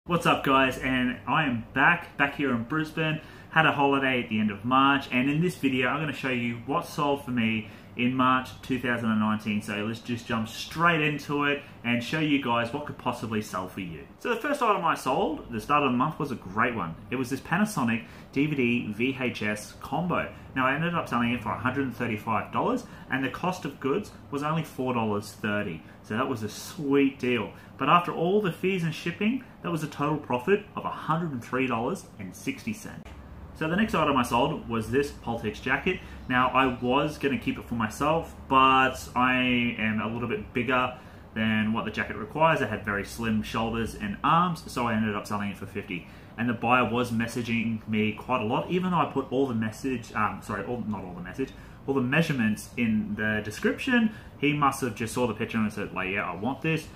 What's up guys, and I am back here in Brisbane. Had a holiday at the end of March, and in this video I'm going to show you what sold for me in March 2019. So let's just jump straight into it and show you guys what could possibly sell for you. So the first item I sold at the start of the month was a great one. It was this Panasonic DVD VHS combo. Now I ended up selling it for $135 and the cost of goods was only $4.30. So that was a sweet deal. But after all the fees and shipping, that was a total profit of $103.60. So the next item I sold was this Politics jacket. Now I was going to keep it for myself, but I am a little bit bigger than what the jacket requires. I had very slim shoulders and arms, so I ended up selling it for $50. And the buyer was messaging me quite a lot, even though I put all the all the measurements in the description. He must have just saw the picture and said, like, yeah, I want this.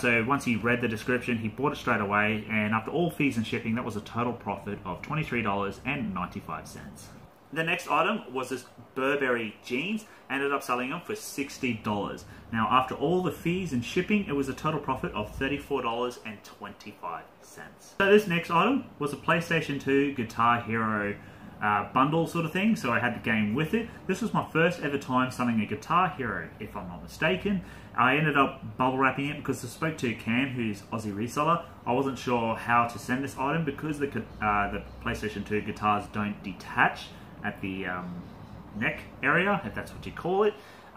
So once he read the description, he bought it straight away, and after all fees and shipping, that was a total profit of $23.95. The next item was this Burberry jeans. Ended up selling them for $60. Now after all the fees and shipping, it was a total profit of $34.25. So this next item was a PlayStation 2 Guitar Hero bundle sort of thing, so I had the game with it. This was my first ever time selling a Guitar Hero, if I'm not mistaken. I ended up bubble wrapping it because I spoke to Cam, who's Aussie reseller. I wasn't sure how to send this item because the PlayStation 2 guitars don't detach at the neck area, if that's what you call it.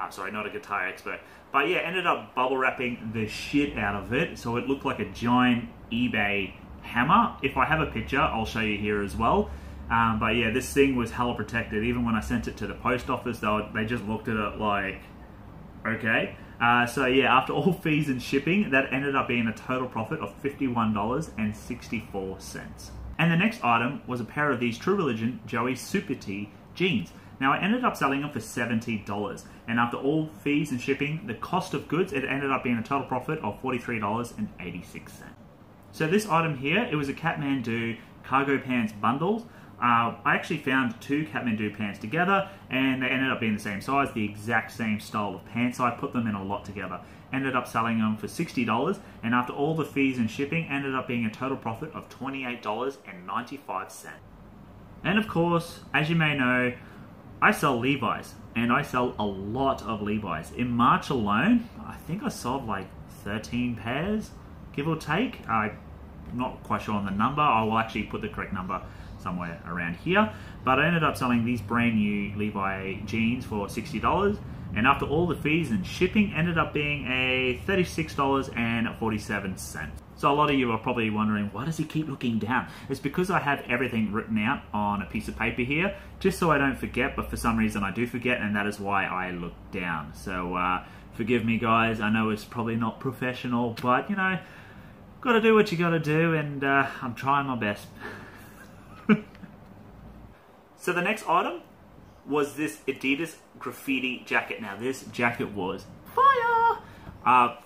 Sorry, not a guitar expert. But yeah, ended up bubble wrapping the shit out of it, so it looked like a giant eBay hammer. If I have a picture, I'll show you here as well. But yeah, this thing was hella protected. Even when I sent it to the post office, they just looked at it like, okay. So yeah, after all fees and shipping, that ended up being a total profit of $51.64. And the next item was a pair of these True Religion Joey Super Tee jeans. Now I ended up selling them for $70, and after all fees and shipping, the cost of goods, it ended up being a total profit of $43.86. So this item here, it was a Kathmandu cargo pants bundles. I actually found two Kathmandu pants together, and they ended up being the same size, the exact same style of pants. So I put them in a lot together. Ended up selling them for $60, and after all the fees and shipping, ended up being a total profit of $28.95. And of course, as you may know, I sell Levi's, and I sell a lot of Levi's. In March alone, I think I sold like 13 pairs, give or take. I'm not quite sure on the number. I will actually put the correct number somewhere around here. But I ended up selling these brand new Levi jeans for $60, and after all the fees and shipping, ended up being a $36.47. So a lot of you are probably wondering, why does he keep looking down? It's because I have everything written out on a piece of paper here, just so I don't forget, but for some reason I do forget, and that is why I look down. So forgive me guys, I know it's probably not professional, but you know, gotta do what you gotta do, and I'm trying my best. So the next item was this Adidas graffiti jacket. Now this jacket was fire!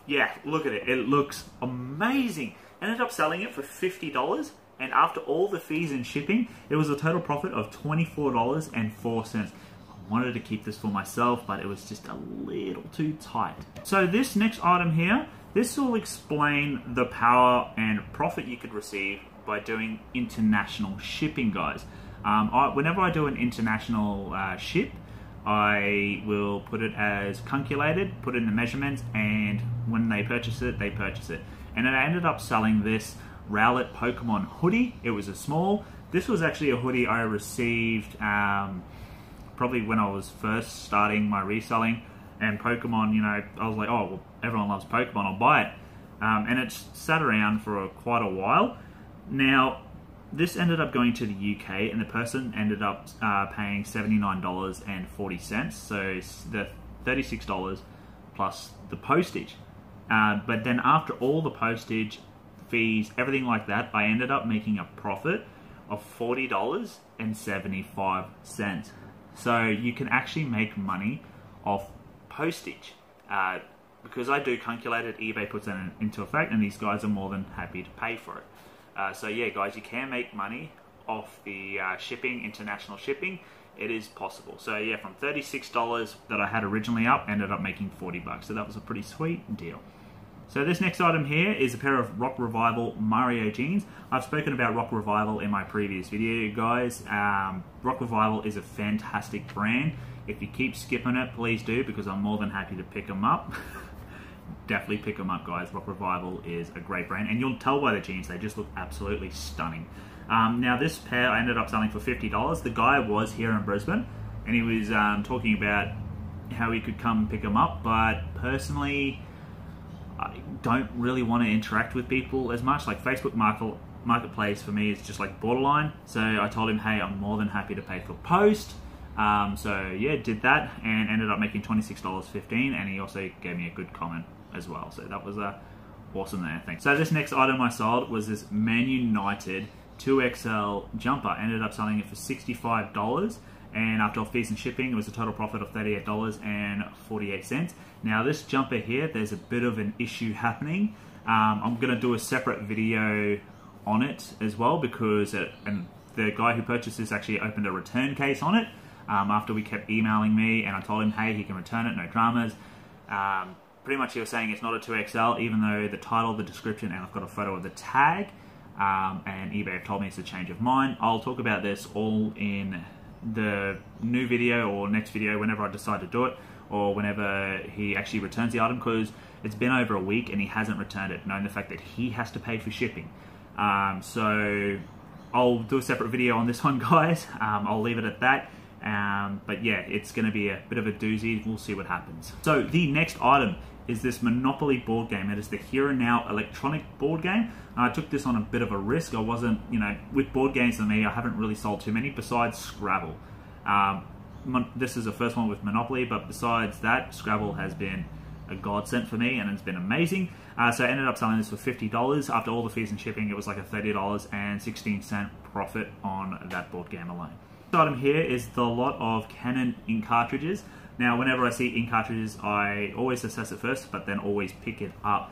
Yeah, look at it. It looks amazing. Ended up selling it for $50, and after all the fees and shipping, it was a total profit of $24.04. I wanted to keep this for myself, but it was just a little too tight. So this next item here, this will explain the power and profit you could receive by doing international shipping, guys. Whenever I do an international ship, I will put it as calculated, put in the measurements, and when they purchase it, they purchase it. And I ended up selling this Rowlet Pokemon hoodie. It was a small. This was actually a hoodie I received probably when I was first starting my reselling. And Pokemon, you know, I was like, oh, well, everyone loves Pokemon, I'll buy it. And it sat around for quite a while. Now, this ended up going to the UK, and the person ended up paying $79.40, so the $36 plus the postage. But then after all the postage, fees, everything like that, I ended up making a profit of $40.75. So you can actually make money off postage. Because I do calculated, eBay puts that into effect, and these guys are more than happy to pay for it. So yeah, guys, you can make money off the shipping, international shipping. It is possible. So yeah, from $36 that I had originally up, ended up making $40. So that was a pretty sweet deal. So this next item here is a pair of Rock Revival Mario jeans. I've spoken about Rock Revival in my previous video, guys. Rock Revival is a fantastic brand. If you keep skipping it, please do, because I'm more than happy to pick them up. Definitely pick them up, guys. Rock Revival is a great brand, and you'll tell by the jeans, they just look absolutely stunning. Now this pair I ended up selling for $50. The guy was here in Brisbane, and he was talking about how he could come pick them up, but personally, I don't really want to interact with people as much. Like Facebook Marketplace for me is just like borderline. So I told him, hey, I'm more than happy to pay for post. So yeah, did that and ended up making $26.15, and he also gave me a good comment as well. So that was awesome there. Thanks. So this next item I sold was this Man United 2XL jumper. Ended up selling it for $65. And after all fees and shipping, it was a total profit of $38.48. Now this jumper here, there's a bit of an issue happening. I'm going to do a separate video on it as well, because and the guy who purchased this actually opened a return case on it after we kept emailing me, and I told him, hey, he can return it, no dramas. Pretty much he was saying it's not a 2XL, even though the title, the description, and I've got a photo of the tag, and eBay have told me it's a change of mind. I'll talk about this all in the new video or next video whenever I decide to do it, or whenever he actually returns the item, because it's been over a week and he hasn't returned it, knowing the fact that he has to pay for shipping. So I'll do a separate video on this one, guys. I'll leave it at that. But yeah, it's going to be a bit of a doozy. We'll see what happens. So the next item is this Monopoly board game. It is the Here and Now electronic board game. I took this on a bit of a risk. I wasn't, with board games for me, I haven't really sold too many besides Scrabble. This is the first one with Monopoly, but besides that, Scrabble has been a godsend for me, and it's been amazing. So I ended up selling this for $50. After all the fees and shipping, it was like a $30.16 profit on that board game alone. This item here is the lot of Canon ink cartridges. Now, whenever I see ink cartridges, I always assess it first, but then always pick it up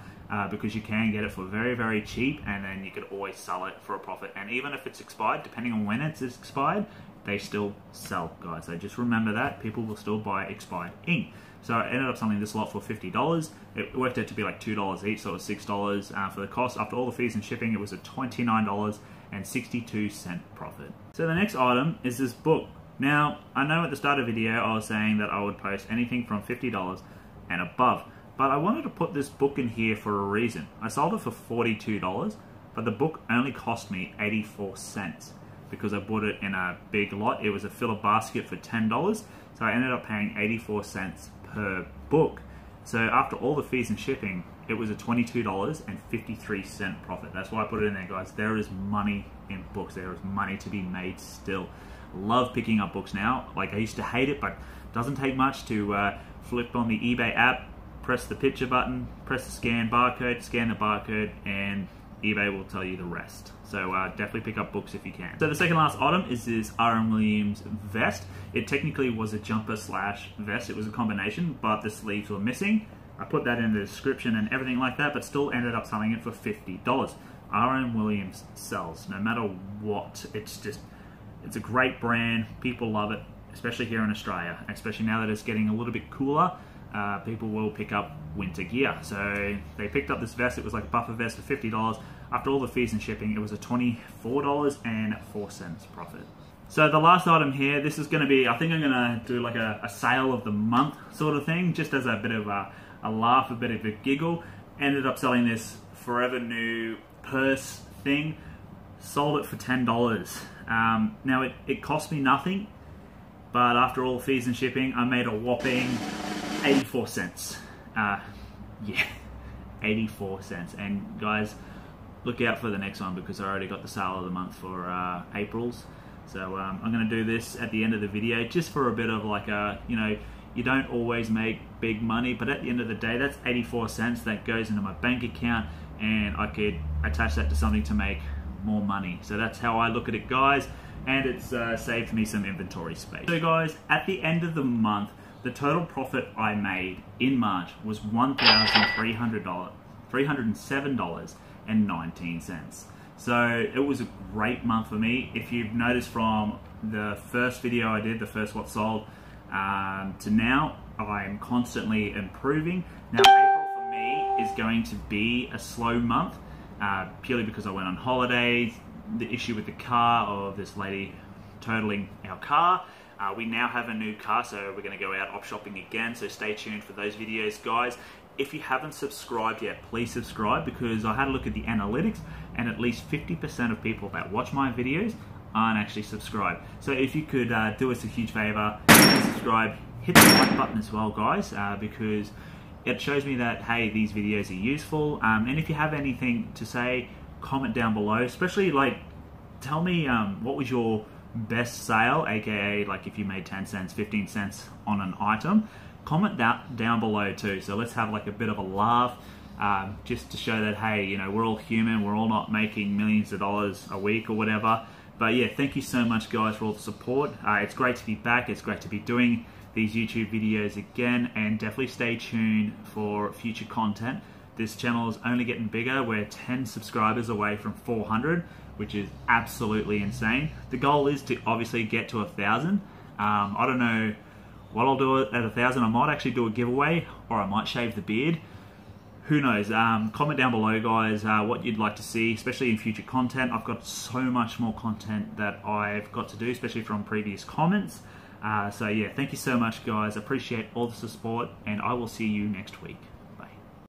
because you can get it for very, very cheap, and then you could always sell it for a profit. And even if it's expired, depending on when it's expired, they still sell, guys. So just remember that. People will still buy expired ink. So I ended up selling this lot for $50. It worked out to be like $2 each, so it was $6 for the cost. After all the fees and shipping, it was a $29.62 profit. So the next item is this book. Now, I know at the start of the video I was saying that I would post anything from $50 and above, but I wanted to put this book in here for a reason. I sold it for $42, but the book only cost me 84 cents because I bought it in a big lot. It was a filler basket for $10, so I ended up paying 84 cents per book. So after all the fees and shipping, it was a $22.53 profit. That's why I put it in there, guys. There is money in books. There is money to be made still. Love picking up books now. Like, I used to hate it, but it doesn't take much to flip on the eBay app, press the picture button, press the scan the barcode, and eBay will tell you the rest. So definitely pick up books if you can. So the second last item is this R.M. Williams vest. It technically was a jumper slash vest. It was a combination, but the sleeves were missing. I put that in the description and everything like that, but still ended up selling it for $50. R.M. Williams sells no matter what. It's a great brand. People love it, especially here in Australia. Especially now that it's getting a little bit cooler, people will pick up winter gear. So they picked up this vest. It was like a buffer vest for $50. After all the fees and shipping, it was a $24.04 profit. So the last item here, this is going to be, I think I'm going to do like a sale of the month sort of thing, just as a bit of a laugh, a bit of a giggle. Ended up selling this Forever New purse thing. Sold it for $10. Now it cost me nothing, but after all fees and shipping, I made a whopping 84 cents. Yeah, 84 cents. And guys, look out for the next one because I already got the sale of the month for April's. So I'm going to do this at the end of the video just for a bit of like a, you don't always make big money, but at the end of the day, that's 84 cents that goes into my bank account, and I could attach that to something to make more money. So that's how I look at it, guys, and it's saved me some inventory space. So guys, at the end of the month, the total profit I made in March was $1,307.19. So it was a great month for me. If you've noticed from the first video I did, the first what sold, to now, I'm constantly improving. Now April for me is going to be a slow month, purely because I went on holidays, the issue with the car of this lady totaling our car. We now have a new car, so we're going to go out op shopping again, so stay tuned for those videos, guys. If you haven't subscribed yet, please subscribe, because I had a look at the analytics and at least 50% of people that watch my videos aren't actually subscribed. So if you could do us a huge favor, subscribe, hit the like button as well, guys, because it shows me that, hey, these videos are useful. And if you have anything to say, comment down below, especially like tell me what was your best sale, aka like if you made 10 cents, 15 cents on an item. Comment that down below too, so let's have like a bit of a laugh, just to show that, hey, you know, we're all human, we're all not making millions of dollars a week or whatever. But yeah, thank you so much, guys, for all the support. It's great to be back, it's great to be doing these YouTube videos again, and definitely stay tuned for future content. This channel is only getting bigger. We're 10 subscribers away from 400, which is absolutely insane. The goal is to obviously get to 1,000. I don't know what I'll do at 1,000. I might actually do a giveaway, or I might shave the beard. Who knows? Comment down below, guys, what you'd like to see, especially in future content. I've got so much more content that I've got to do, especially from previous comments. So yeah, thank you so much, guys. Appreciate all the support, and I will see you next week.